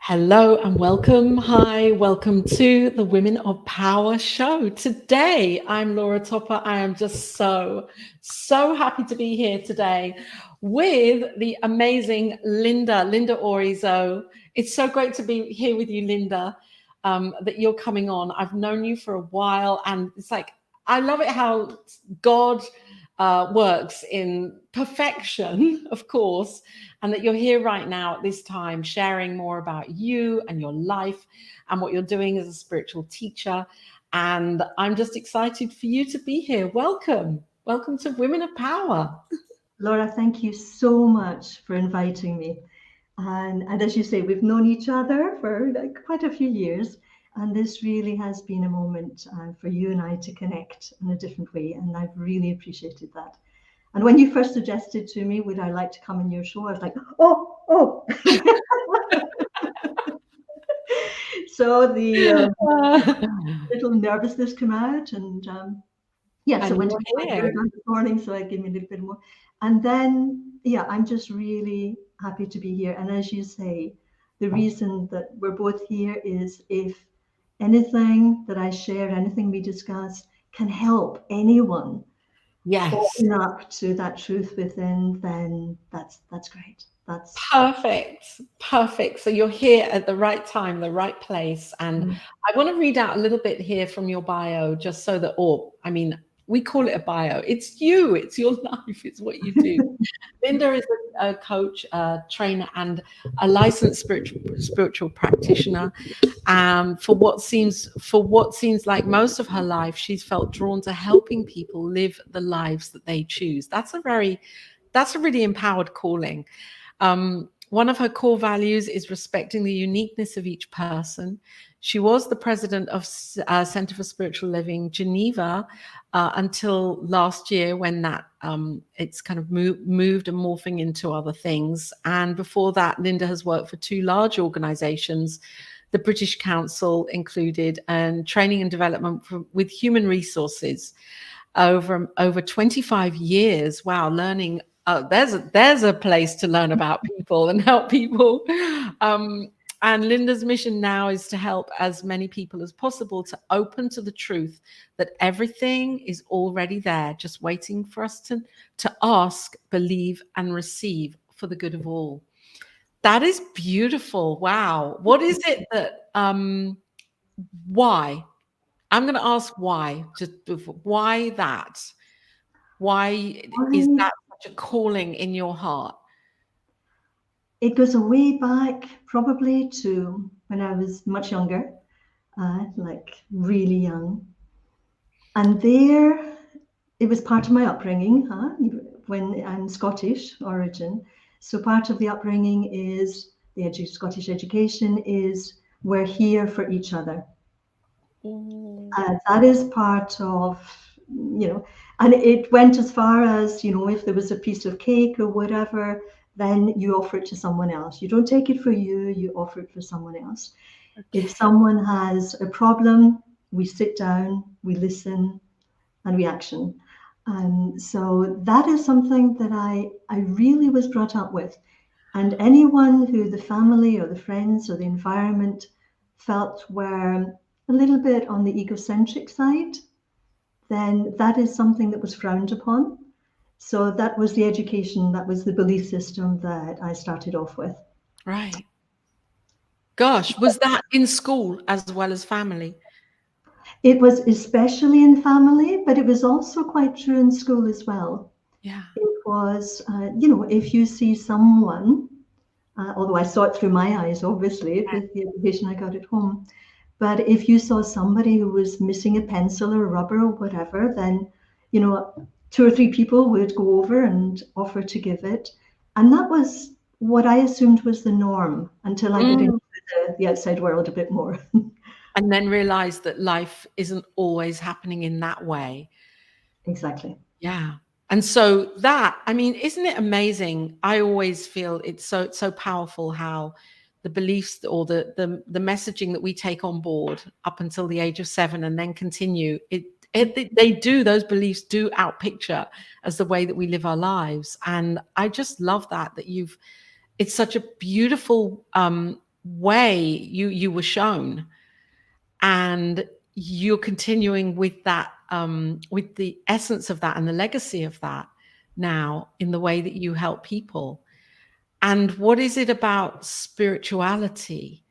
Hello and welcome. Hi, welcome to the Women of Power show. Today, I'm Laura Topper. I am just so happy to be here today with the amazing Linda Orr Easo. It's so great to be here with you, Linda, that you're coming on. I've known you for a while, and it's like, I love it how God works in perfection, of course, and that you're here right now at this time sharing more about you and your life and what you're doing as a spiritual teacher. And I'm just excited for you to be here. Welcome. Welcome to Women of Power. Laura, thank you so much for inviting me. And as you say, we've known each other for quite a few years. And this really has been a moment for you and I to connect in a different way. And I've really appreciated that. And when you first suggested to me, would I like to come on your show? I was like, oh. So the little nervousness came out. So I And went you're to my here. yoga this morning, so it gave me a little bit more. And then, I'm just really happy to be here. And as you say, the reason that we're both here is if anything that I share, anything we discuss can help anyone Yes. open up to that truth within, then that's great. That's Perfect. So you're here at the right time, the right place. And I want to read out a little bit here from your bio, just so that, we call it a bio. It's you, it's your life, it's what you do. Linda is a coach, a trainer, and a licensed spiritual practitioner. For what seems like most of her life, she's felt drawn to helping people live the lives that they choose. That's a really empowered calling. One of her core values is respecting the uniqueness of each person. She was the president of Center for Spiritual Living Geneva until last year, when that it's kind of moved and morphing into other things. And before that, Linda has worked for two large organizations, the British Council included, and training and development with human resources over 25 years. Wow, learning. There's a place to learn about people and help people. And Linda's mission now is to help as many people as possible to open to the truth that everything is already there, just waiting for us to ask, believe, and receive for the good of all. That is beautiful. Wow. What is it that why? I'm going to ask why. Just why that? Why is why that such a calling in your heart? it goes a way back, probably to when I was much younger, like really young. And there, it was part of my upbringing, when I'm Scottish origin. So part of the upbringing is Scottish education is we're here for each other. Mm. That is part of, and it went as far as, if there was a piece of cake or whatever, then you offer it to someone else. You don't take it for you, you offer it for someone else. If Okay. someone has a problem, we sit down, we listen, and we action. So that is something that I really was brought up with. And anyone who the family or the friends or the environment felt were a little bit on the egocentric side, then that is something that was frowned upon. So that was the education, that was the belief system that I started off with. Right. Gosh, was that in school as well as family? It was especially in family, but it was also quite true in school as well. Yeah. It was, if you see someone, although I saw it through my eyes, obviously, with the education I got at home, but if you saw somebody who was missing a pencil or rubber or whatever, then, two or three people would go over and offer to give it. And that was what I assumed was the norm until I got Mm. into the outside world a bit more. And then realize that life isn't always happening in that way. Exactly. Yeah. And so that, isn't it amazing? I always feel it's so powerful how the beliefs or the messaging that we take on board up until the age of 7 and then continue, those beliefs do outpicture as the way that we live our lives. And I just love that you've it's such a beautiful way you were shown, and you're continuing with that, with the essence of that and the legacy of that now in the way that you help people. And what is it about spirituality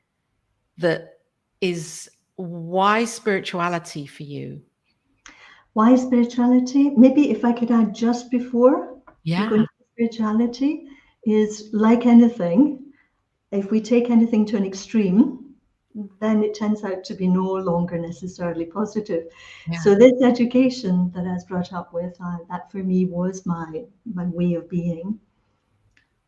that is, why spirituality for you? Why spirituality? Maybe if I could add just before we go Yeah, into spirituality, is like anything, if we take anything to an extreme, then it turns out to be no longer necessarily positive. yeah, So this education that I was brought up with, that for me was my way of being.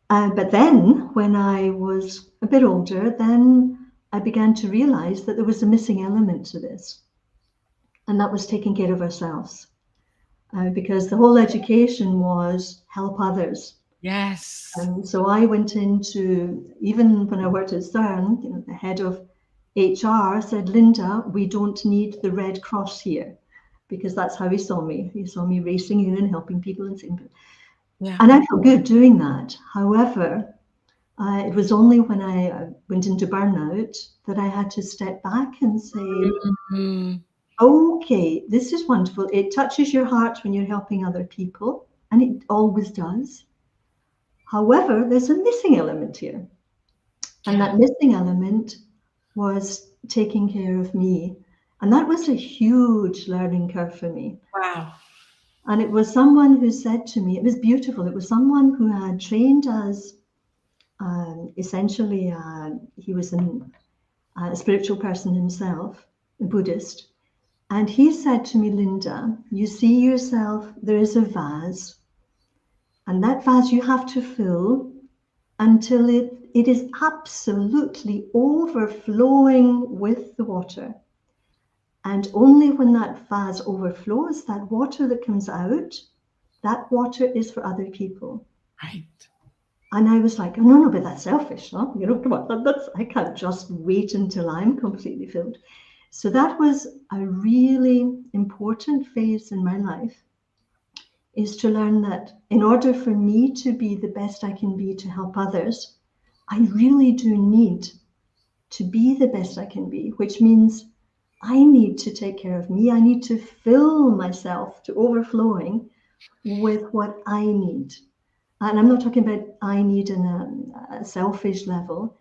But then when I was a bit older, then I began to realize that there was a missing element to this, and that was taking care of ourselves. Because the whole education was help others. yes, So I went into, even when I worked at CERN, the head of HR said, Linda, we don't need the Red Cross here, because that's how he saw me. He saw me racing in and helping people and things. yeah. And I felt good doing that. However, it was only when I went into burnout that I had to step back and say, Mhm. okay, this is wonderful. It touches your heart when you're helping other people, and it always does. However, there's a missing element here. And Yeah, that missing element was taking care of me. And that was a huge learning curve for me. wow, And it was someone who said to me, it was beautiful. It was someone who had trained as essentially, he was a spiritual person himself, a Buddhist. And he said to me, Linda, you see yourself, there is a vase, and that vase you have to fill until it is absolutely overflowing with the water. And only when that vase overflows, that water that comes out, that water is for other people. right. And I was like, oh, no, no, but that's selfish, no? You know, come on, I can't just wait until I'm completely filled. So that was a really important phase in my life, is to learn that in order for me to be the best I can be to help others, I really do need to be the best I can be, which means I need to take care of me. I need to fill myself to overflowing with what I need. And I'm not talking about I need in a selfish level.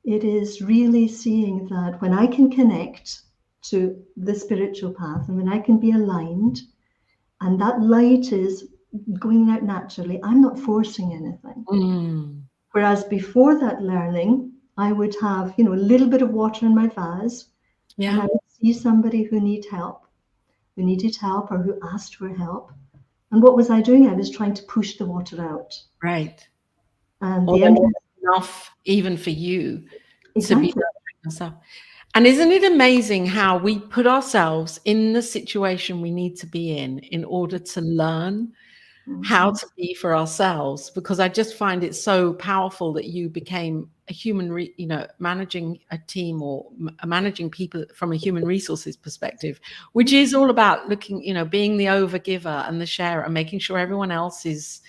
It is really seeing that when I can connect to the spiritual path and when I can be aligned and that light is going out naturally, I'm not forcing anything. Mm. Whereas before that learning, I would have, a little bit of water in my vase, and I Yeah, would see somebody who needed help or who asked for help. And what was I doing? I was trying to push the water out. right. And Or the there empty, wasn't enough even for you to be exactly. nurturing yourself. And isn't it amazing how we put ourselves in the situation we need to be in order to learn how Mhm. to be for ourselves? Because I just find it so powerful that you became a human, managing a team or managing people from a human resources perspective, which is all about looking, being the overgiver and the sharer and making sure everyone else is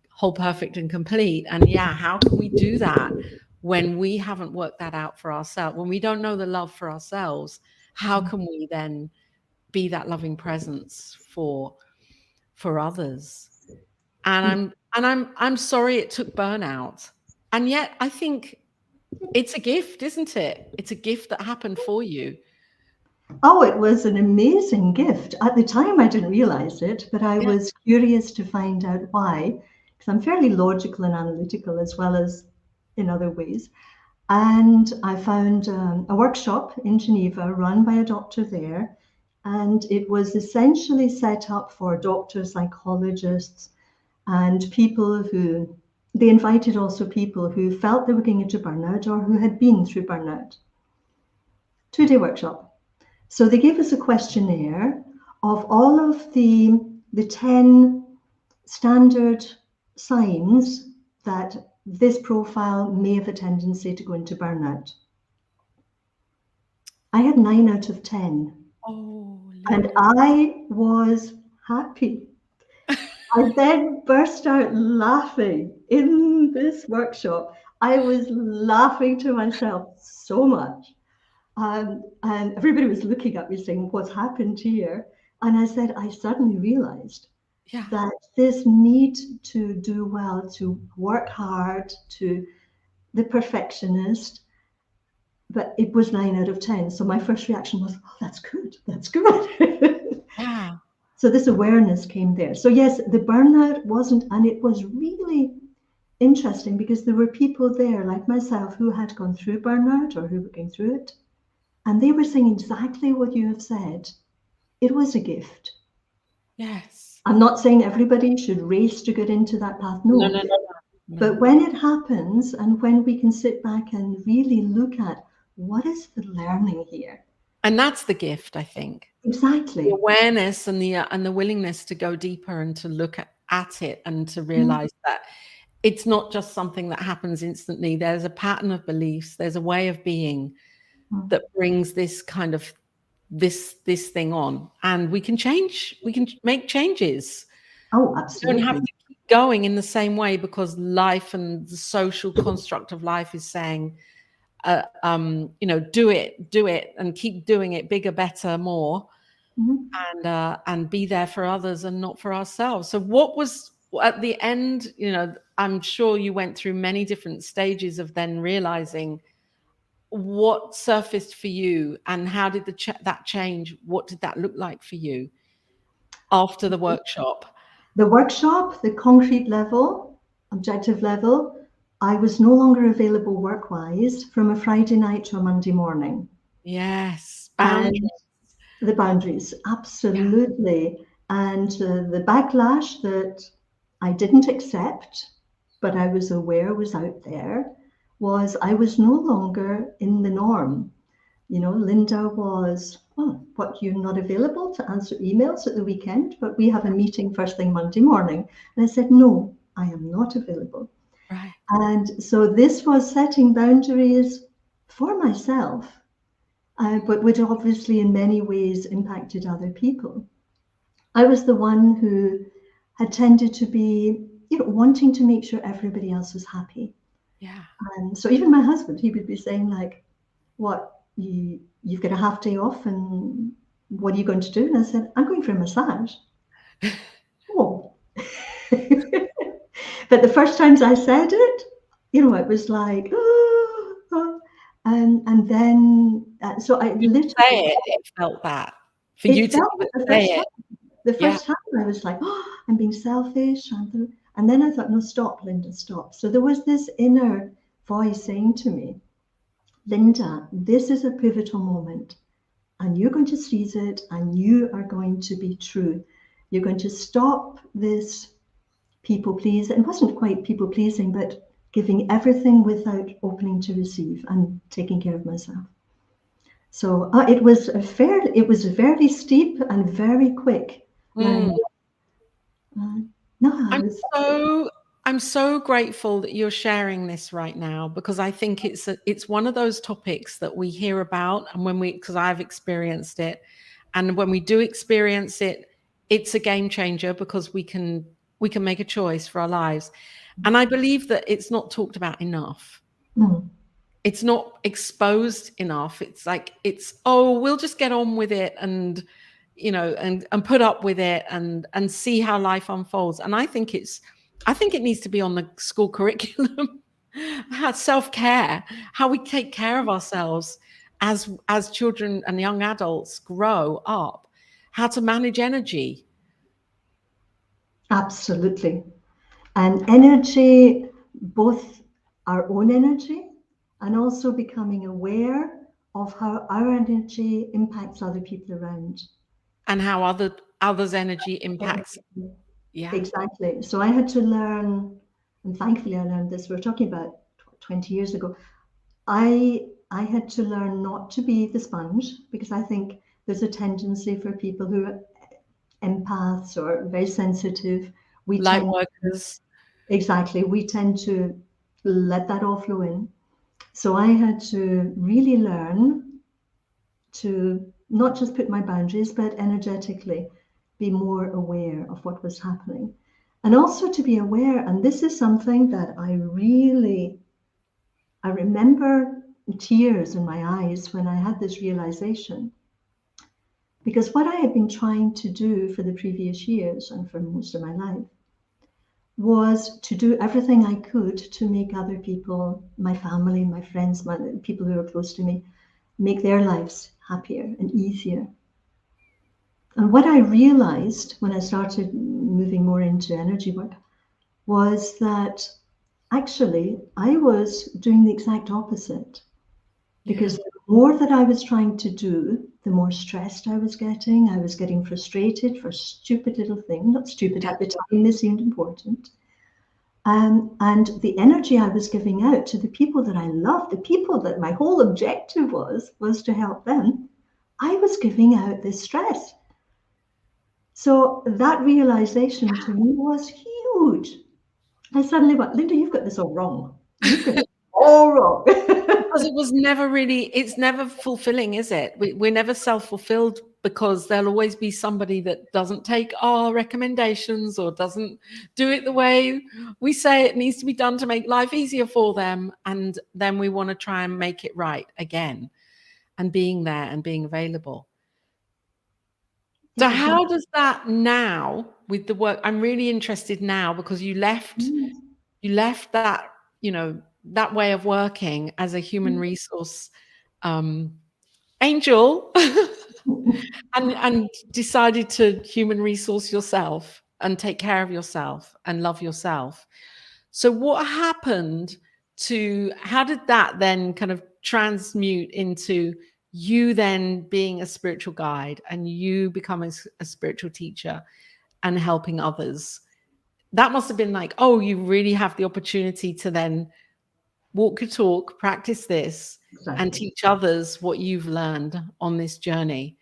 whole, perfect, and complete. And yeah, how can we do that when we haven't worked that out for ourselves? When we don't know the love for ourselves, how can we then be that loving presence for others? And I'm sorry it took burnout. And yet I think it's a gift, isn't it? It's a gift that happened for you. Oh, it was an amazing gift. At the time, I didn't realize it, but I Yeah. was curious to find out why, because I'm fairly logical and analytical as well as in other ways. And I found a workshop in Geneva run by a doctor there. And it was essentially set up for doctors, psychologists, and people who they invited also people who felt they were going into burnout or who had been through burnout. 2-day workshop. So they gave us a questionnaire of all of the 10 standard signs that this profile may have a tendency to go into burnout. I had 9 out of 10, Oh, and Linda. I was happy. I then burst out laughing in this workshop. I was laughing to myself so much. And everybody was looking at me saying, what's happened here? And I said, I suddenly realized Yeah. that this need to do well, to work hard, to the perfectionist, but it was 9 out of 10. So my first reaction was, oh, that's good. That's good. Yeah. So this awareness came there. So yes, the burnout wasn't, and it was really interesting because there were people there like myself who had gone through burnout or who were going through it. And they were saying exactly what you have said. It was a gift. Yes. I'm not saying everybody should race to get into that path. No, No. no, no, no. But when it happens and when we can sit back and really look at what is the learning here? And that's the gift, I think. The Exactly. awareness and the willingness to go deeper and to look at it and to realize that it's not just something that happens instantly. There's a pattern of beliefs. There's a way of being Mm. that brings this kind of this thing on, and we can change. We can make changes. Oh, You don't have absolutely. to keep going in the same way because life and the social construct of life is saying, do it, and keep doing it bigger, better, more, Mhm. and be there for others and not for ourselves. So, what was at the end? I'm sure you went through many different stages of then realizing what surfaced for you, and how did that change? What did that look like for you after the workshop? The workshop, the concrete level, objective level, I was no longer available work-wise from a Friday night to a Monday morning. Yes, And boundaries. the boundaries, Yeah, absolutely. And the backlash that I didn't accept, but I was aware was out there, was I was no longer in the norm. Linda was, oh, what, you're not available to answer emails at the weekend, but we have a meeting first thing Monday morning. And I said, no, I am not available. right. And so this was setting boundaries for myself, but which obviously in many ways impacted other people. I was the one who had tended to be, wanting to make sure everybody else was happy. Yeah. And so even my husband, he would be saying like, what, you've got a half day off and what are you going to do? And I said, I'm going for a massage. Oh. But the first times I said it, it was like, oh, oh. And then, so I You say literally, it felt that for you it to felt even the say first time. it. The Yeah. first time I was like, oh, I'm being selfish. And then I thought, no, stop, Linda, stop. So there was this inner voice saying to me, Linda, this is a pivotal moment and you're going to seize it and you are going to be true. You're going to stop this people pleasing. It wasn't quite people pleasing, but giving everything without opening to receive and taking care of myself. So it was very steep and very quick learning. Mm. Uh, no, I I'm was. so I'm so grateful that you're sharing this right now, because I think it's one of those topics that we hear about, and because I've experienced it, and when we do experience it, it's a game changer because we can make a choice for our lives. And I believe that it's not talked about enough. Mm, It's not exposed enough. It's like, oh, we'll just get on with it, and and put up with it, and see how life unfolds. And I think it needs to be on the school curriculum. How self-care, how we take care of ourselves as children and young adults grow up, how to manage energy. absolutely. And energy, both our own energy and also becoming aware of how our energy impacts other people around. And how others' energy impacts. Yeah. Exactly. So I had to learn, and thankfully I learned this. We're talking about 20 years ago. I had to learn not to be the sponge because I think there's a tendency for people who are empaths or very sensitive. We Light tend workers. exactly we tend to let that all flow in. So I had to really learn to not just put my boundaries, but energetically be more aware of what was happening. And also to be aware, and this is something that I remember tears in my eyes when I had this realization. Because what I had been trying to do for the previous years and for most of my life was to do everything I could to make other people, my family, my friends, people who are close to me, make their lives happier and easier. And what I realized when I started moving more into energy work was that actually I was doing the exact opposite. Because the more that I was trying to do, the more stressed I was getting. I was getting frustrated for stupid little things, not stupid at the time, they seemed important. And the energy I was giving out to the people that I loved, the people that my whole objective was to help them, I was giving out this stress. So that realization to me was huge. I suddenly went, Linda, you've got this all wrong. You've got it all wrong. Because it was never really, it's never fulfilling, is it? We're never self-fulfilled because there'll always be somebody that doesn't take our recommendations or doesn't do it the way we say it needs to be done to make life easier for them. And then we want to try and make it right again, and being there and being available. So how does that now with the work? I'm really interested now because you left that, that way of working as a human resource angel and decided to human resource yourself and take care of yourself and love yourself. So what happened how did that then kind of transmute into you then being a spiritual guide and you becoming a spiritual teacher and helping others? That must have been like, oh, you really have the opportunity to then walk your talk, practice this, and teach others what you've learned on this journey.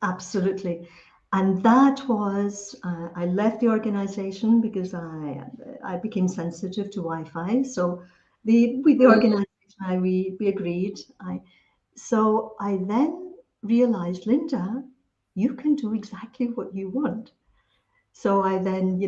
Absolutely. And that was, I left the organization because I became sensitive to Wi-Fi. So with the organization, we agreed. So I then realized, Linda, you can do exactly what you want. So I then,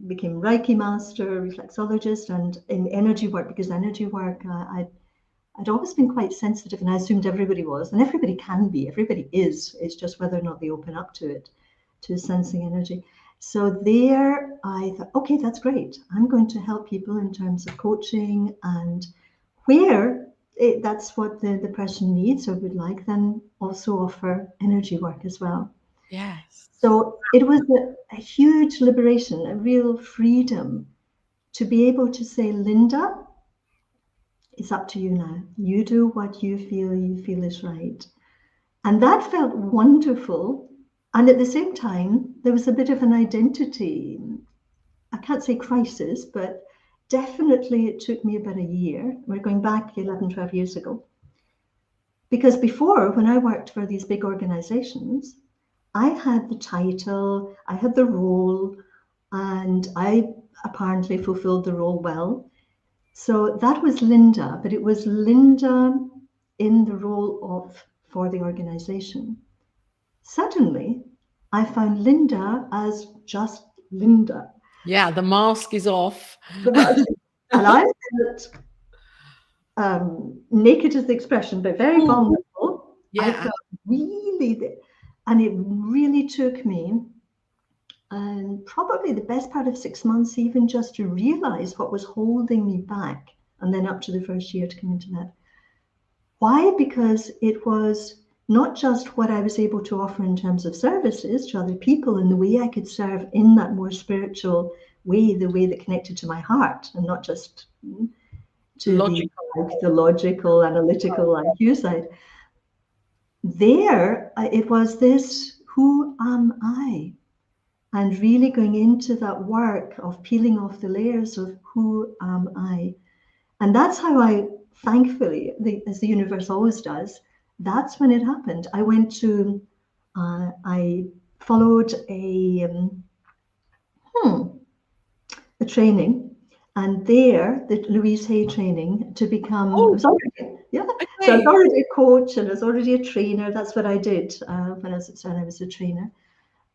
became Reiki master, reflexologist, and in energy work, because energy work, I'd always been quite sensitive, and I assumed everybody was, and everybody can be, everybody is. It's just whether or not they open up to it, to sensing energy. So there I thought, okay, that's great. I'm going to help people in terms of coaching, and where that's what the person needs or would like, then also offer energy work as well. Yes. So it was a huge liberation, a real freedom to be able to say, Linda, it's up to you now. You do what you feel is right. And that felt wonderful. And at the same time, there was a bit of an identity, I can't say crisis, but definitely it took me about a year. We're going back 11, 12 years ago. Because before, when I worked for these big organizations, I had the title, I had the role, and I apparently fulfilled the role well. So that was Linda, but it was Linda in the role for the organization. Suddenly, I found Linda as just Linda. Yeah, the mask is off. And I felt naked is the expression, but very vulnerable. Yeah. I felt really, and it really took me, and probably the best part of 6 months, even just to realize what was holding me back, and then up to the first year to come into that. Why? Because it was not just what I was able to offer in terms of services to other people and the way I could serve in that more spiritual way, the way that connected to my heart and not just to the logical, analytical IQ side. There, it was this, who am I? And really going into that work of peeling off the layers of who am I? And that's how I, thankfully, as the universe always does, that's when it happened. I went to, I followed a training, and there, the Louise Hay training to become, so I was already a coach and I was already a trainer. That's what I did when I was a trainer.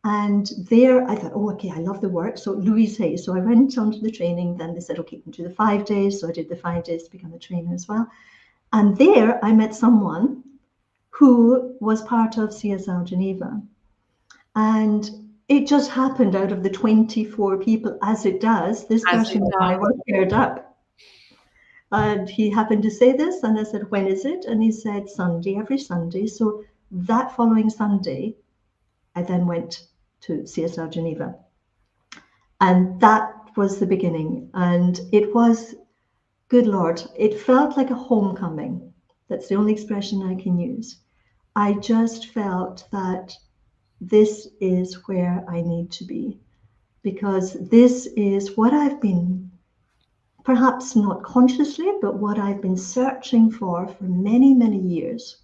And there I thought, oh, okay, I love the work. So Louise Hay. So I went on to the training. Then they said, okay, you can do the 5 days. So I did the 5 days to become a trainer as well. And there I met someone who was part of CSL Geneva. And it just happened out of the 24 people, as it does, this As it person and I does. were paired up. And he happened to say this, and I said, when is it? And he said, Sunday, every Sunday. So that following Sunday, I then went to CSL Geneva. And that was the beginning. And it was, good Lord, it felt like a homecoming. That's the only expression I can use. I just felt that this is where I need to be, because this is what I've been, perhaps not consciously, but what I've been searching for many, many years.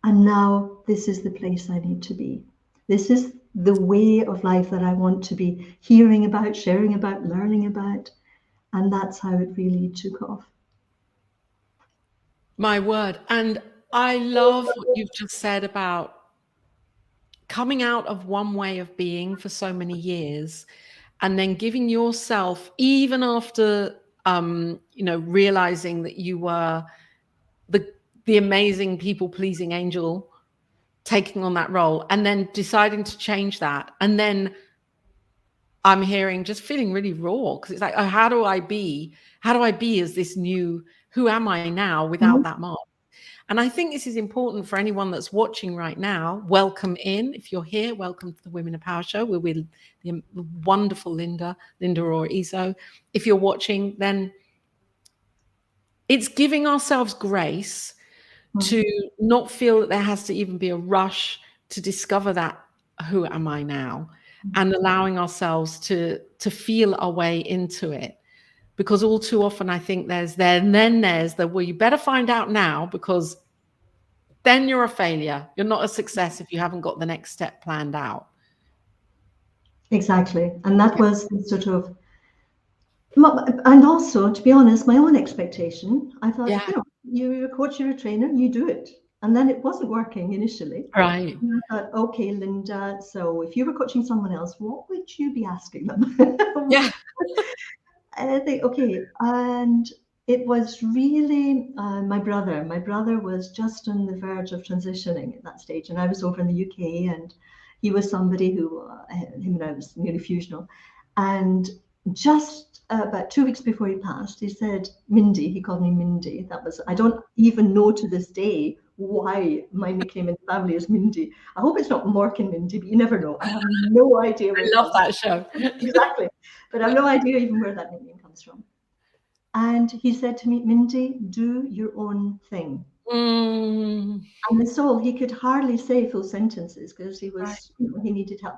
And now this is the place I need to be. This is the way of life that I want to be hearing about, sharing about, learning about. And that's how it really took off. My word. And I love what you've just said about coming out of one way of being for so many years and then giving yourself, even after realizing that you were the amazing people pleasing angel, taking on that role and then deciding to change that. And then I'm hearing just feeling really raw, because it's like, oh, how do I be as this new, who am I now without that mark? And I think this is important for anyone that's watching right now. Welcome in. If you're here, welcome to the Women of Power Show. We're with the wonderful Linda Orr Easo. If you're watching, then it's giving ourselves grace to not feel that there has to even be a rush to discover that, who am I now? And allowing ourselves to feel our way into it. Because all too often I think there's the, well, you better find out now, because then you're a failure. You're not a success if you haven't got the next step planned out. Exactly. And that was the sort of, and also, to be honest, my own expectation. I thought, you're a coach, you're a trainer, you do it. And then it wasn't working initially. Right. And I thought, okay, Linda, so if you were coaching someone else, what would you be asking them? Yeah. And I think, okay, and it was really my brother. My brother was just on the verge of transitioning at that stage, and I was over in the UK, and he was somebody who, him and I was nearly fusional. And just about 2 weeks before he passed, he said, Mindy, he called me Mindy. That was, I don't even know to this day why my nickname in the family is Mindy. I hope it's not Mork and Mindy, but you never know. I have no idea where I love that show. Exactly. But I have no idea even where that nickname comes from. And he said to me, Mindy, do your own thing. And the soul, he could hardly say full sentences because he was, he needed help.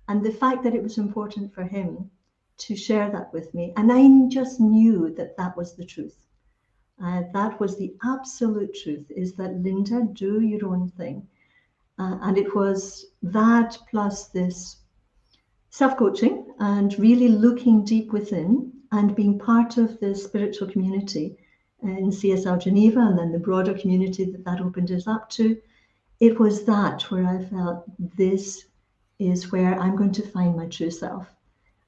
And the fact that it was important for him to share that with me, and I just knew that that was the truth. That was the absolute truth, is that, Linda, do your own thing. And it was that plus this self-coaching and really looking deep within and being part of the spiritual community in CSL Geneva, and then the broader community that opened us up to. It was that where I felt, this is where I'm going to find my true self.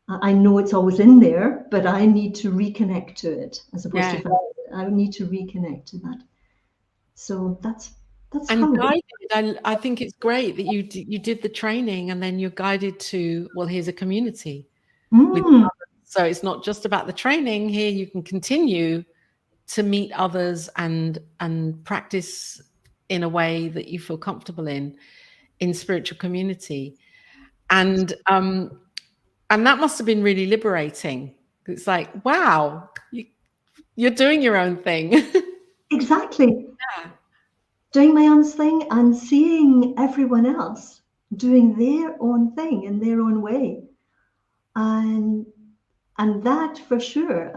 I know it's always in there, but I need to reconnect to it, as opposed to find it. I need to reconnect to that. So that's and how guided. I think it's great that you did the training and then you're guided to, well, here's a community with others. So it's not just about the training. Here you can continue to meet others and practice in a way that you feel comfortable in spiritual community. And that must have been really liberating. It's like, wow, you're doing your own thing. Exactly. Doing my own thing and seeing everyone else doing their own thing in their own way. And that for sure,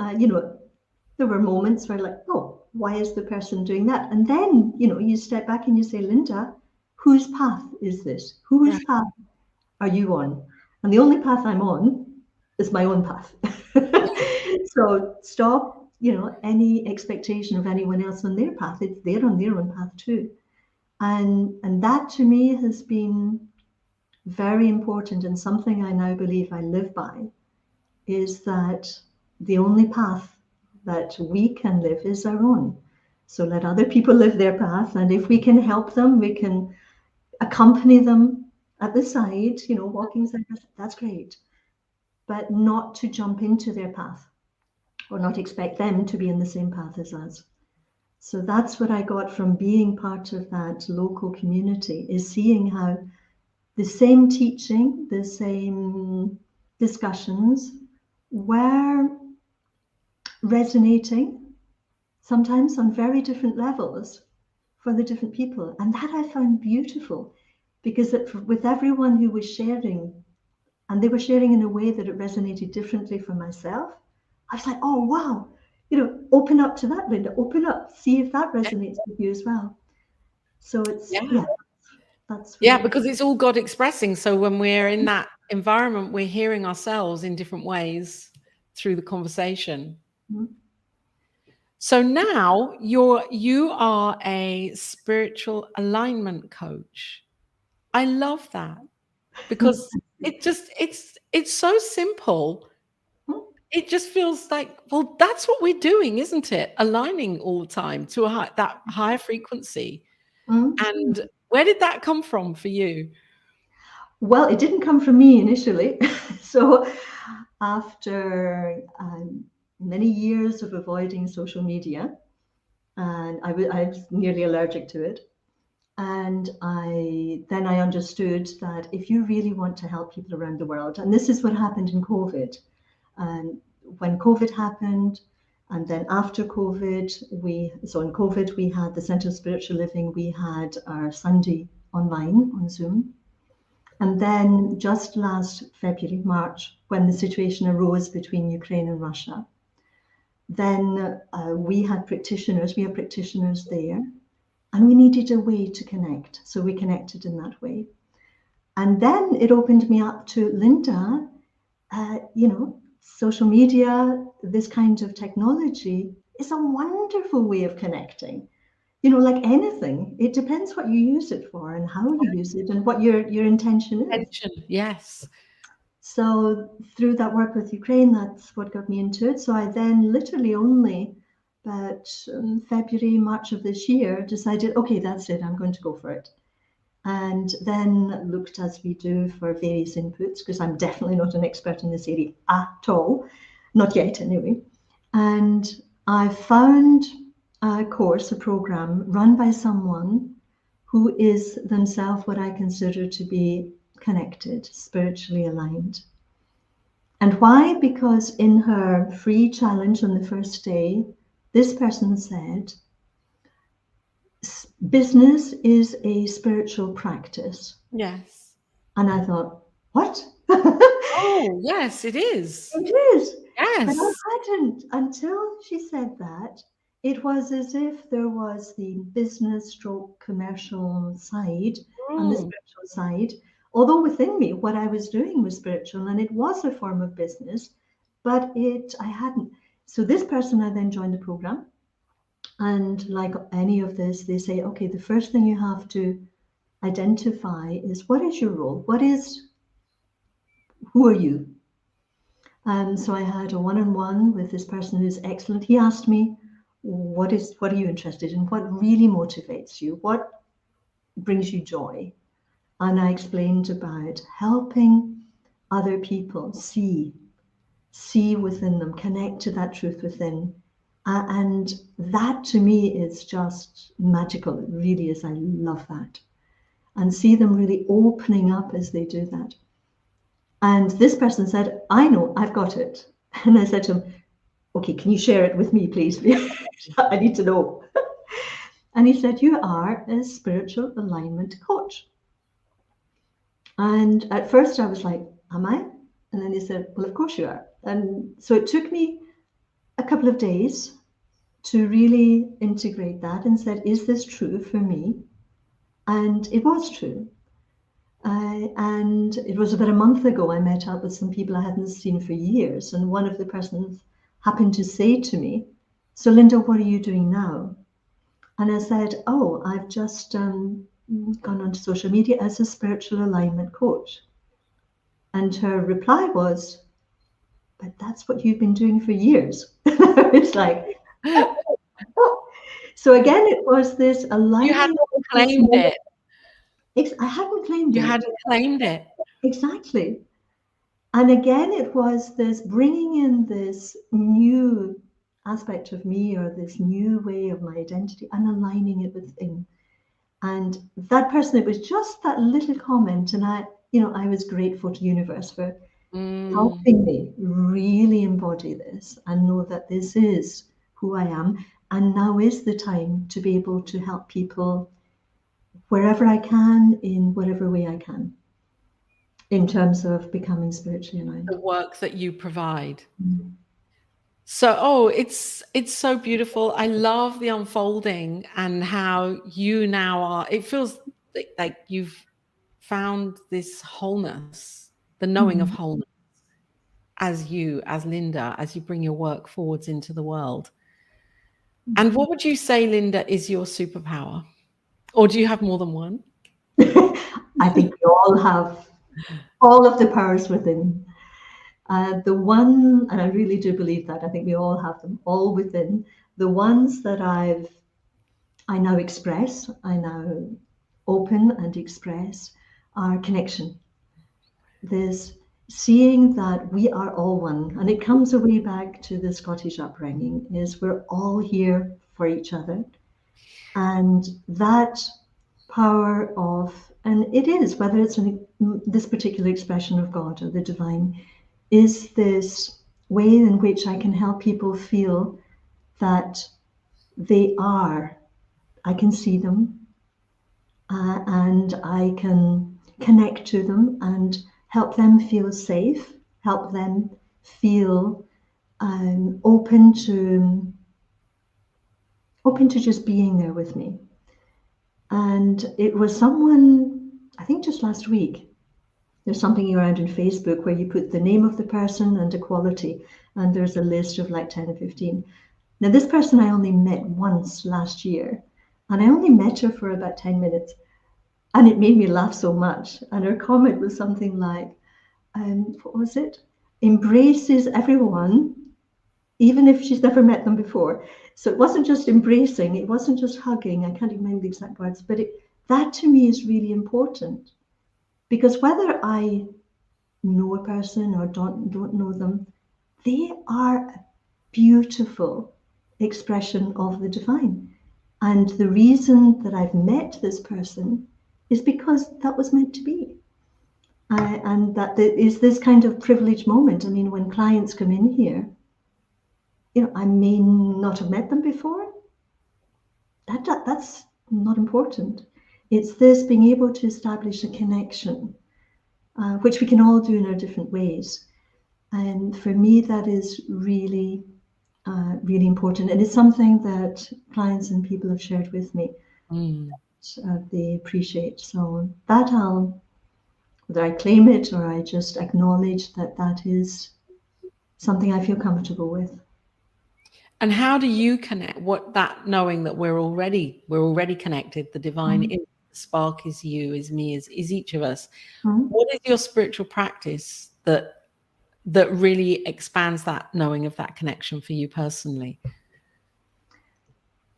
there were moments where, like, oh, why is the person doing that? And then, you step back and you say, Linda, whose path is this? Whose path are you on? And the only path I'm on is my own path. So stop, any expectation of anyone else on their path. They're on their own path too. And that to me has been very important, and something I now believe I live by, is that the only path that we can live is our own. So let other people live their path, and if we can help them, we can accompany them at the side, walking side by side, that's great. But not to jump into their path or not expect them to be in the same path as us. So that's what I got from being part of that local community, is seeing how the same teaching, the same discussions were resonating, sometimes on very different levels for the different people. And that I found beautiful, because with everyone who was sharing, and they were sharing in a way that it resonated differently for myself, I was like, oh, wow, open up to that, Linda, open up, see if that resonates with you as well. So Yeah. that's Yeah, where. because it's all God expressing. So when we're in that environment, we're hearing ourselves in different ways through the conversation. Mhm. So now you are a spiritual alignment coach. I love that because it's so simple. It just feels like, well, that's what we're doing, isn't it? Aligning all the time to that higher frequency. Mhm. And where did that come from for you? Well, it didn't come from me initially. So after many years of avoiding social media, and I was nearly allergic to it. And I understood that if you really want to help people around the world, and this is what happened in COVID, and when COVID happened, and then after COVID, in COVID we had the Centre of Spiritual Living, we had our Sunday online on Zoom, and then just last February, March, when the situation arose between Ukraine and Russia, then we have practitioners there, and we needed a way to connect. So we connected in that way. And then it opened me up to Linda, social media, this kind of technology is a wonderful way of connecting. Like anything, it depends what you use it for and how you use it and what your intention is. Tension. Yes. So through that work with Ukraine, that's what got me into it. So I then literally only about February, March of this year decided, okay, that's it, I'm going to go for it. And then looked, as we do, for various inputs, because I'm definitely not an expert in this area at all, not yet anyway. And I found a course, a program run by someone who is themselves what I consider to be connected, spiritually aligned. And why? Because in her free challenge on the first day, this person said, business is a spiritual practice. Yes. And I thought, what? Oh, yes, it is. It is. But I Yes. hadn't until she said that. It was as if there was the business stroke commercial side and the Mm. spiritual side. Although within me, what I was doing was spiritual and it was a form of business, but I hadn't. So this person, I then joined the program. And like any of this, they say, okay, the first thing you have to identify is, what is your role? Who are you? And so I had a one-on-one with this person who's excellent. He asked me, what are you interested in? What really motivates you? What brings you joy? And I explained about helping other people see within them, connect to that truth within. And that to me is just magical. It really is. I love that. And see them really opening up as they do that. And this person said, I know, I've got it. And I said to him, okay, can you share it with me, please? I need to know. And he said, you are a spiritual alignment coach. And at first I was like, am I? And then he said, well, of course you are. And so it took me a couple of days to really integrate that and said, is this true for me? And it was true. And it was about a month ago, I met up with some people I hadn't seen for years. And one of the persons happened to say to me, so Linda, what are you doing now? And I said, oh, I've just gone onto social media as a spiritual alignment coach. And her reply was, but that's what you've been doing for years. It's like, oh. So again, it was this You aligning hadn't with this claimed moment. it. I hadn't claimed You it. hadn't claimed it. Exactly. And again, it was this bringing in this new aspect of me, or this new way of my identity, and aligning it within. And that person, it was just that little comment. And I was grateful to the universe for Mm. helping me really embody this and know that this is who I am. And now is the time to be able to help people wherever I can, in whatever way I can, in terms of becoming spiritually aligned. The work that you provide. Mm. So, it's so beautiful. I love the unfolding and how you now are. It feels like you've found this wholeness, the knowing of Mm. wholeness as you, as Linda, as you bring your work forwards into the world. And what would you say, Linda, is your superpower? Or do you have more than one? I think we all have all of the powers within. The one, and I really do believe that, I think we all have them all within. The ones that I now express, I now open and express, are connection. There's seeing that we are all one, and it comes way back to the Scottish upbringing, is we're all here for each other. And that power of, and it is, whether it's this particular expression of God or the divine, is this way in which I can help people feel that they are, I can see them, and I can connect to them and help them feel safe, help them feel open to just being there with me. And it was someone, I think just last week, there's something around in Facebook where you put the name of the person and a quality, and there's a list of like 10 or 15. Now, this person I only met once last year, and I only met her for about 10 minutes, and it made me laugh so much. And her comment was something like, what was it? Embraces everyone, even if she's never met them before. So it wasn't just embracing, it wasn't just hugging. I can't even remember the exact words, but that to me is really important, because whether I know a person or don't know them, they are a beautiful expression of the divine. And the reason that I've met this person is because that was meant to be. And that there is this kind of privileged moment. I mean, when clients come in here, I may not have met them before. That's not important. It's this being able to establish a connection, which we can all do in our different ways. And for me, that is really, really important. And it's something that clients and people have shared with me. Mm. They appreciate. So that whether I claim it or I just acknowledge that is something I feel comfortable with. And how do you connect what that knowing that we're already connected, the divine Mm-hmm. spark is you, is me, is each of us. Mm-hmm. What is your spiritual practice that really expands that knowing of that connection for you personally?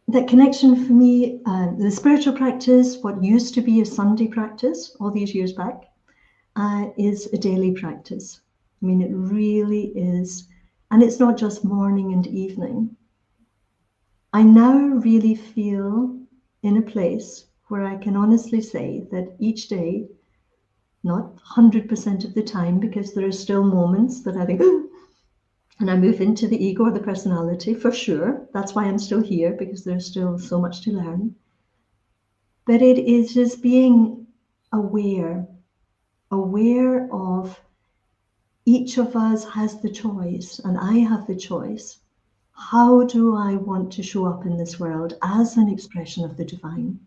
That connection for me, the spiritual practice, what used to be a Sunday practice all these years back, is a daily practice. I mean, it really is. And it's not just morning and evening. I now really feel in a place where I can honestly say that each day, not 100% of the time, because there are still moments that I think, and I move into the ego or the personality for sure. That's why I'm still here, because there's still so much to learn. But it is just being aware of each of us has the choice, and I have the choice. How do I want to show up in this world as an expression of the divine?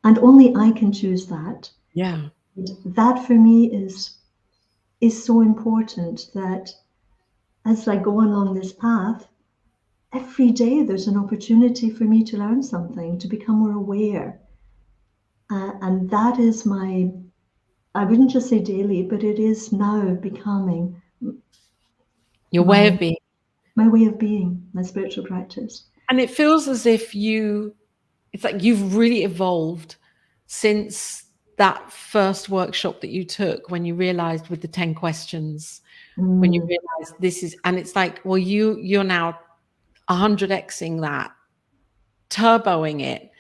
And only I can choose that. Yeah. And that for me is so important, that as I go along this path, every day there's an opportunity for me to learn something, to become more aware. And that is my, I wouldn't just say daily, but it is now becoming Your way my of being. my way of being, my spiritual practice. And it feels as if it's like you've really evolved since that first workshop that you took, when you realized with the 10 questions, when you Mm, realized this is, and it's like, well, you're now 100xing that, turboing it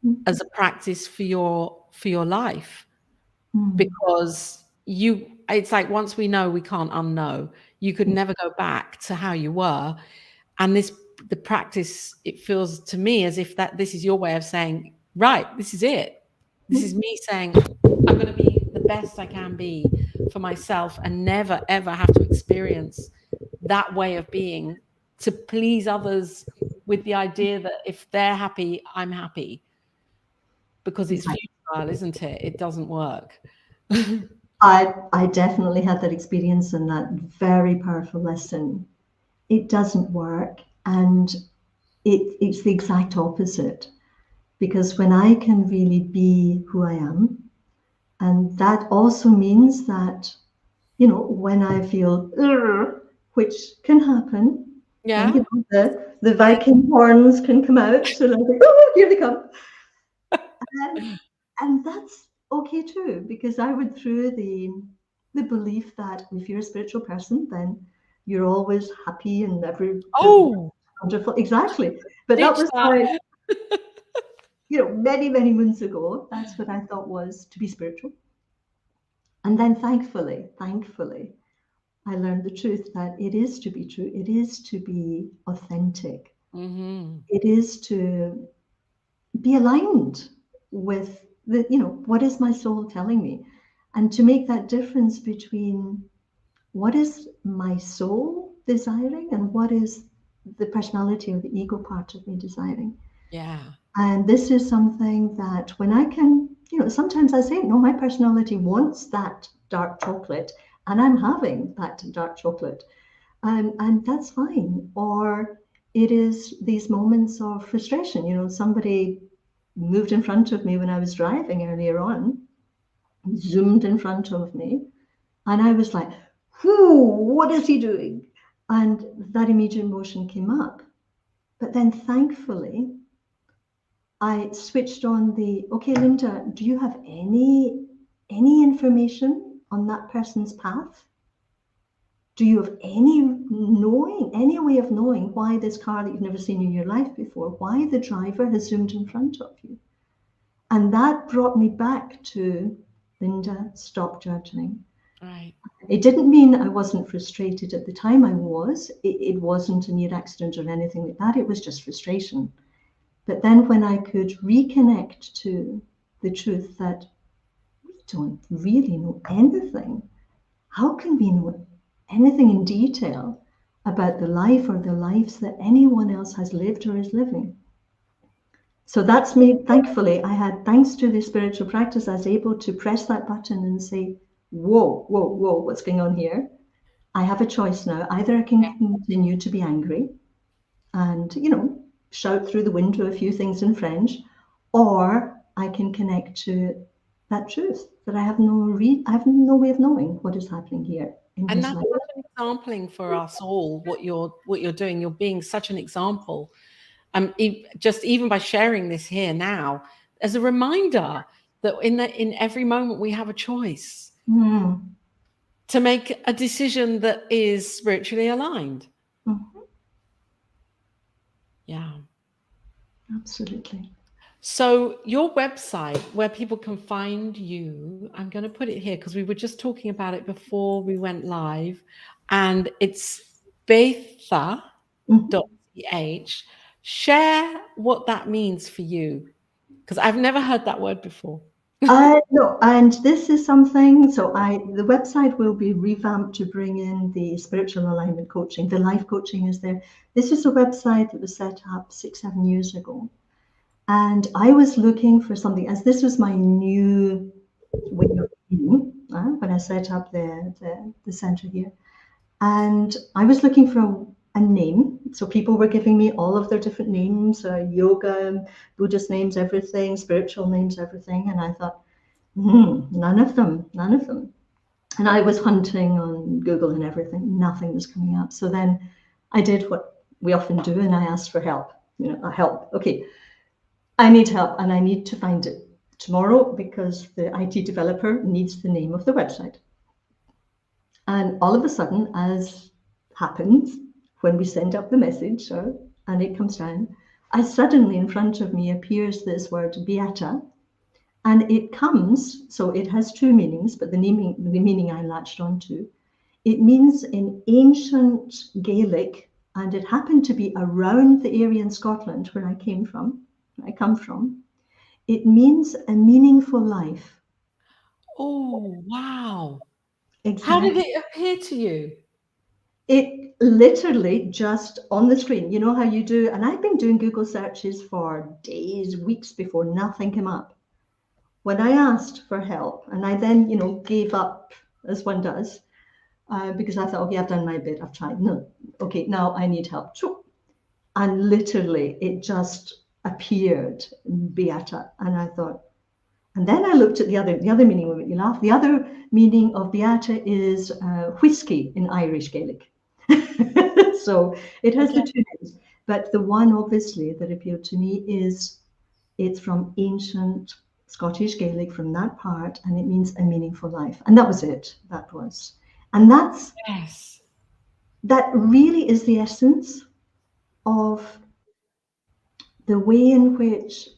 mm, as a practice for your life, mm, because it's like, once we know, we can't unknow. You could mm, never go back to how you were. And the practice, it feels to me as if that this is your way of saying, right, this is it. This is mm. me saying, I'm going to be the best I can be for myself, and never ever have to experience that way of being to please others, with the idea that if they're happy, I'm happy, because it's Exactly. futile, isn't it? It doesn't work. I definitely had that experience and that very powerful lesson. It doesn't work, and it's the exact opposite. Because when I can really be who I am, and that also means that, when I feel, "Ugh," which can happen, Yeah. the Yeah. Viking horns can come out, so like, oh, here they come. And, and that's okay too, because I went through the belief that if you're a spiritual person, then you're always happy and everything's Oh, wonderful. Exactly. But that ditch was that. like, many, many moons ago. That's what I thought was to be spiritual. And then thankfully, I learned the truth that it is to be true. It is to be authentic. Hmm. It is to be aligned with what is my soul telling me, and to make that difference between what is my soul desiring and what is the personality or the ego part of me desiring. Yeah. And this is something that when I can, sometimes I say, no, my personality wants that dark chocolate, and I'm having that dark chocolate. And that's fine. Or it is these moments of frustration. Somebody moved in front of me when I was driving earlier on, zoomed in front of me, and I was like, whoo, what is he doing? And that immediate emotion came up. But then thankfully, I switched on okay, Linda, do you have any information on that person's path? Do you have any way of knowing why this car that you've never seen in your life before, why the driver has zoomed in front of you? And that brought me back to, Linda, stop judging. Right. It didn't mean I wasn't frustrated at the time. I was. It wasn't a near accident or anything like that. It was just frustration. But then when I could reconnect to the truth that we don't really know anything, how can we know anything in detail about the life or the lives that anyone else has lived or is living? So that's me. Thankfully, thanks to the spiritual practice, I was able to press that button and say, whoa, whoa, whoa, what's going on here? I have a choice now. Either I can continue to be angry and, shout through the window a few things in French, or I can connect to that truth that I have no way of knowing what is happening here in And his that's life. such an exampling for us all, what you're doing. You're being such an example. Just even by sharing this here now, as a reminder that in every moment we have a choice Mm, to make a decision that is spiritually aligned. mm, Yeah. absolutely. So your website, where people can find you, I'm going to put it here because we were just talking about it before we went live, and it's betha.ch. Mhm. Share what that means for you, because I've never heard that word before. No, and this is something. So the website will be revamped to bring in the spiritual alignment coaching. The life coaching is there. This is a website that was set up 6, 7 years ago. And I was looking for something, as this was my new way of being when I set up the center here. And I was looking for a name. So people were giving me all of their different names, yoga, Buddhist names, everything, spiritual names, everything. And I thought, none of them, none of them. And I was hunting on Google and everything. Nothing was coming up. So then I did what we often do, and I asked for help. Help. Okay, I need help, and I need to find it tomorrow because the IT developer needs the name of the website. And all of a sudden, as happens when we send up the message and it comes down, suddenly in front of me appears this word Beata. And it comes, so it has two meanings, but the meaning I latched onto, it means in ancient Gaelic, and it happened to be around the area in Scotland where I come from. It means a meaningful life. Oh, wow. How did Exactly. it appear to you? It literally just on the screen. You know how you do, and I've been doing Google searches for days, weeks before nothing came up. When I asked for help, and I then, gave up as one does, because I thought, okay, I've done my bit, I've tried. No, okay, now I need help. And literally, it just appeared, Beata, and I thought. And then I looked at the other meaning of it. You laugh. The other meaning of Beata is whiskey in Irish Gaelic. So it has Okay. the two names. But the one obviously that appealed to me is it's from ancient Scottish Gaelic, from that part, and it means a meaningful life. And that was it. That was. And Yes. that really is the essence of the way in which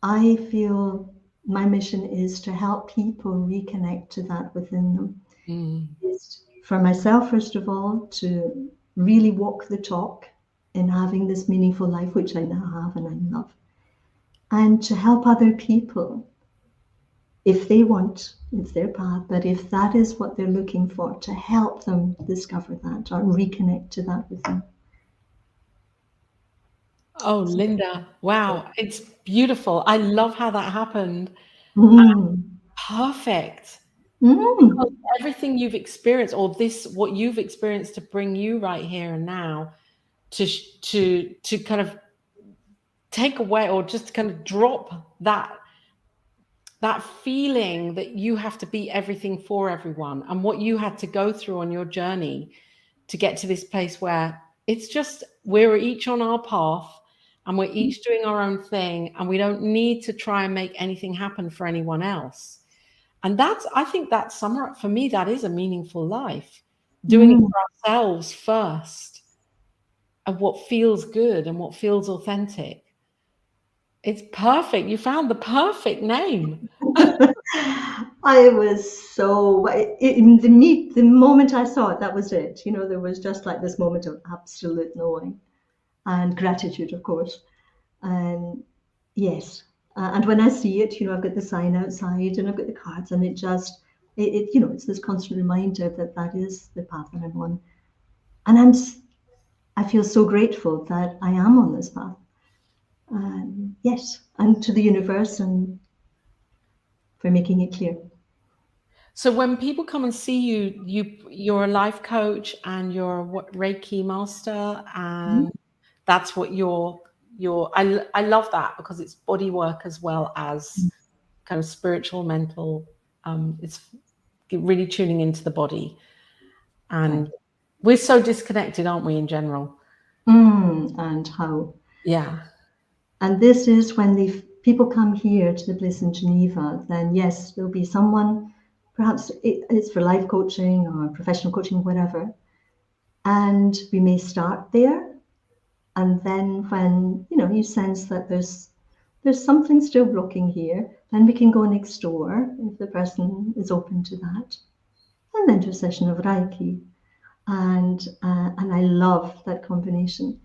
I feel my mission is to help people reconnect to that within them. Mm. Is for myself, first of all, to really walk the talk in having this meaningful life, which I now have and I love, and to help other people if they want, it's their path, but if that is what they're looking for, to help them discover that or reconnect to that with them. Oh, Linda. Wow. It's beautiful. I love how that happened. Mm. Perfect. Because Mm. everything you've experienced, or what you've experienced to bring you right here and now to kind of take away or just kind of drop that feeling that you have to be everything for everyone and what you had to go through on your journey to get to this place where it's just we're each on our path and we're each doing our own thing and we don't need to try and make anything happen for anyone else. And I think that's summer for me, that is a meaningful life. Doing it Mm. for ourselves first and what feels good and what feels authentic. It's perfect. You found the perfect name. I was so in the moment I saw it, that was it. There was just like this moment of absolute knowing and gratitude, of course. And yes, and when I see it, I've got the sign outside and I've got the cards, and it's this constant reminder that that is the path that I'm on, and I feel so grateful that I am on this path. Yes, and to the universe and for making it clear. So when people come and see you, you're a life coach and you're a Reiki master, Mhm. and that's what I love that because it's body work as well as kind of spiritual, mental. It's really tuning into the body, Right. and we're so disconnected, aren't we, in general? And how. Yeah, And this is when the people come here to the place in Geneva, then yes, there'll be someone, perhaps it's for life coaching or professional coaching, whatever. And we may start there. And then when, you sense that there's something still blocking here, then we can go next door if the person is open to that. And then to a session of Reiki. And I love that combination.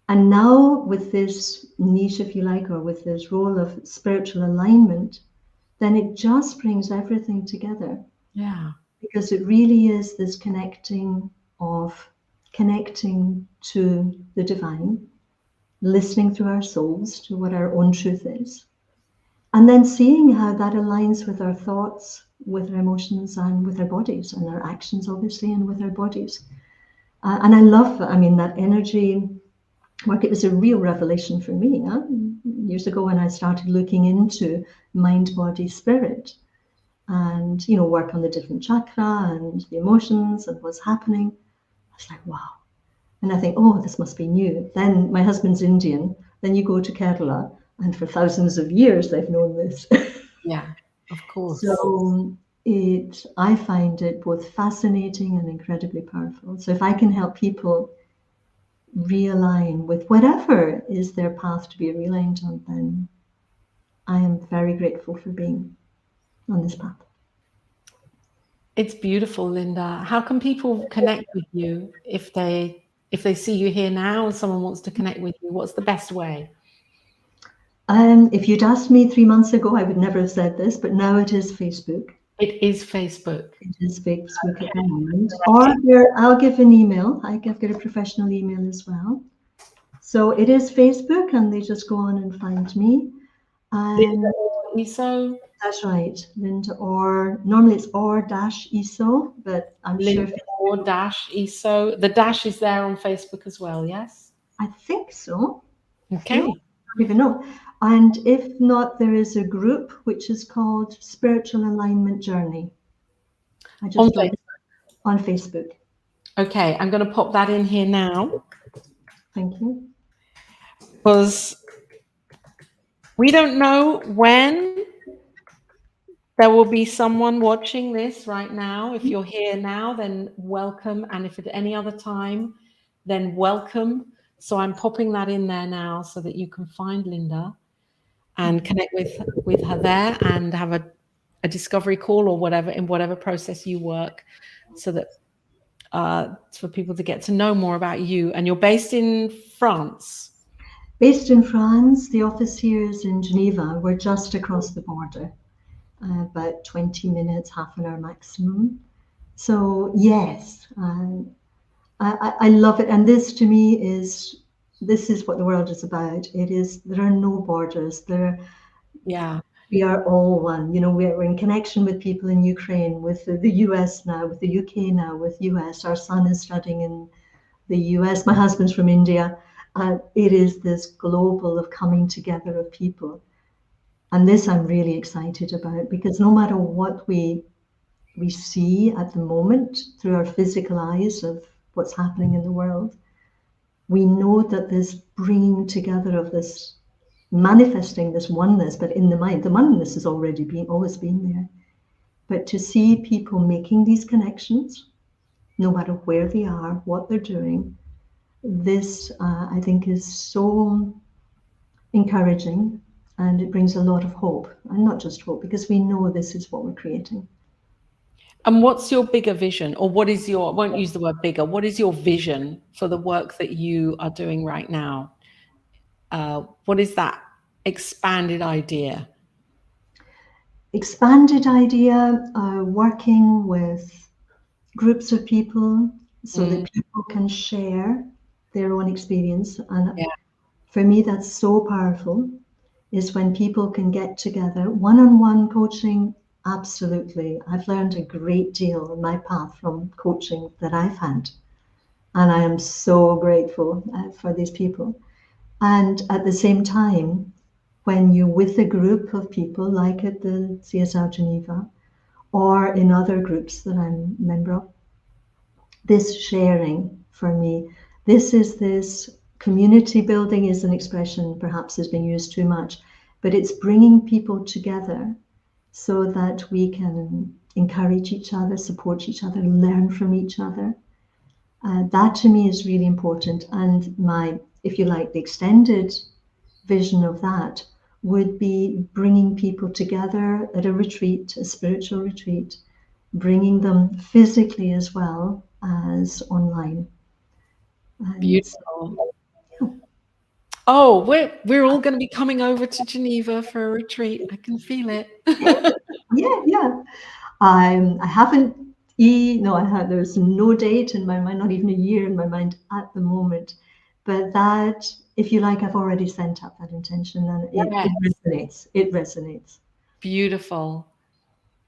And now, with this niche, if you like, or with this role of spiritual alignment, then it just brings everything together yeah, because it really is this connecting to the divine, listening through our souls to what our own truth is, and then seeing how that aligns with our thoughts, with our emotions, and with our bodies, and our actions, obviously, and with our bodies. And I love, I mean, that energy work. It was a real revelation for me, years ago when I started looking into mind, body, spirit, and work on the different chakra and the emotions and what's happening. I was like, wow. And I think, oh, this must be new. Then my husband's Indian. Then you go to Kerala, and for thousands of years they've known this. Yeah, of course. So I find it both fascinating and incredibly powerful. So if I can help people realign with whatever is their path to be realigned on, then I am very grateful for being on this path. It's beautiful, Linda. How can people connect with you if they see you here now and someone wants to connect with you? What's the best way? If you'd asked me 3 months ago, I would never have said this, but now it is Facebook. It is Facebook. It is Facebook at the moment. Or I'll give an email. I've got a professional email as well. So it is Facebook, and they just go on and find me. Linda And Orr Easo. that's right, Linda Orr. Normally it's Orr-Easo, but I'm sure Linda Orr dash Easo. The dash is there on Facebook as well, yes? I think so. No, Okay. I don't even know. And if not, there is a group which is called Spiritual Alignment Journey. I On just don't Facebook. on Facebook. Okay, I'm going to pop that in here now Thank you. because we don't know when there will be someone watching this right now. If you're here now, then welcome. And if at any other time, then welcome. So I'm popping that in there now so that you can find Linda and connect with her there and have a discovery call or whatever in whatever process you work so that for people to get to know more about you. And you're based in France. Based in France, the office here is in Geneva. We're just across the border, about 20 minutes, half an hour maximum. So yes, I love it. And this to me this is what the world is about. There are no borders. Yeah. We are all one. We're in connection with people in Ukraine, with the US now, with the UK now, with US. Our son is studying in the US. My husband's from India. It is this global of coming together of people. And this I'm really excited about, because no matter what we see at the moment through our physical eyes of what's happening in the world, we know that this bringing together of this, manifesting this oneness, but in the mind, the oneness has always been there. But to see people making these connections, no matter where they are, what they're doing, this I think is so encouraging, and it brings a lot of hope, and not just hope, because we know this is what we're creating. And what's your bigger vision, or what is your, I won't use the word bigger, what is your vision for the work that you are doing right now? What is that expanded idea? Expanded idea, working with groups of people so Mm, that people can share their own experience. And yeah, for me, that's so powerful, is when people can get together. One-on-one coaching, absolutely. I've learned a great deal in my path from coaching that I've had. And I am so grateful for these people. And at the same time, when you're with a group of people, like at the CSR Geneva, or in other groups that I'm a member of, this sharing for me, this community building is an expression perhaps has been used too much, but it's bringing people together so that we can encourage each other, support each other, learn from each other. That to me is really important. And if you like, the extended vision of that would be bringing people together at a retreat, a spiritual retreat, bringing them physically as well as online. And so, beautiful. Oh, we're all going to be coming over to Geneva for a retreat. I can feel it. yeah, yeah. I haven't, no, there's no date in my mind, not even a year in my mind at the moment. But that, if you like, I've already sent up that intention, and it Yes, resonates. It resonates. beautiful.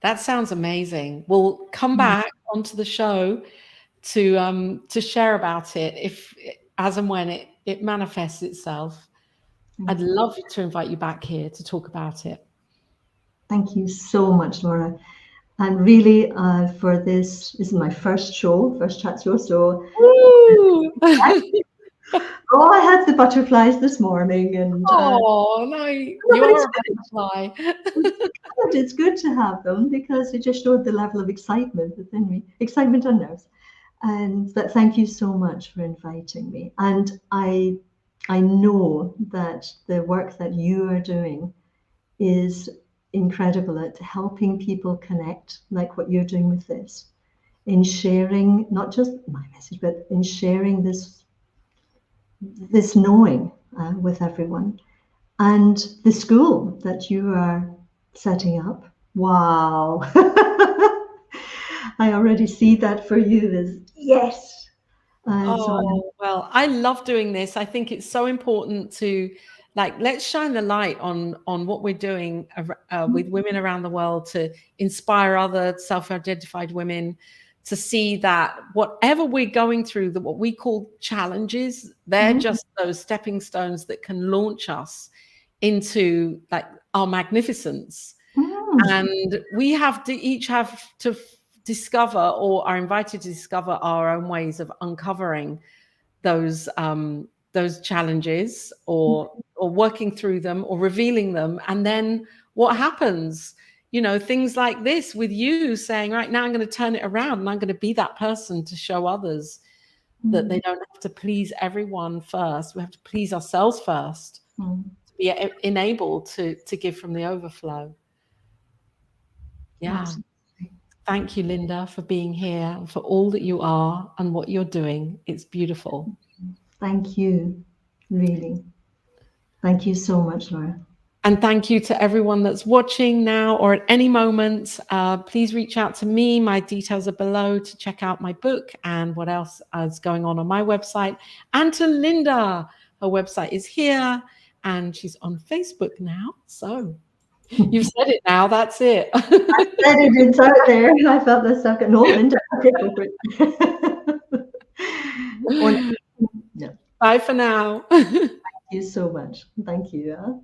That sounds amazing. We'll come back onto the show to share about it, if as and when it manifests itself. I'd love to invite you back here to talk about it. Thank you so much, Laura. And really, for this is my first chat show. So, Woo! oh, I had the butterflies this morning, and Oh no, no, you but are it's a butterfly. good. It's good to have them because it just showed the level of excitement within me, excitement and nerves. And but thank you so much for inviting me. And I know that the work that you are doing is incredible at helping people connect, like what you're doing with this, in sharing not just my message, but in sharing this knowing with everyone. And the school that you are setting up, wow! I already see that for you as yes. And so Oh, well, I love doing this. I think it's so important to let's shine the light on what we're doing with women around the world to inspire other self-identified women to see that whatever we're going through, that what we call challenges, they're Mhm. just those stepping stones that can launch us into our magnificence. Mm. And we have to each have to discover, or are invited to discover, our own ways of uncovering those challenges, or working through them, or revealing them. And then what happens, things like this with you saying, right now I'm going to turn it around, and I'm going to be that person to show others that they don't have to please everyone first. We have to please ourselves first to be enabled to give from the overflow. Yeah. Absolutely. Thank you, Linda, for being here and for all that you are and what you're doing. It's beautiful. Thank you, really. Thank you so much, Laura. And thank you to everyone that's watching now or at any moment. Please reach out to me. My details are below to check out my book and what else is going on my website. And to Linda, her website is here and she's on Facebook now. So you've said it now. That's it. Said it, it's out there. I felt this second. No, Linda, okay, go for it. Oh, no. Bye for now. Thank you so much. Thank you.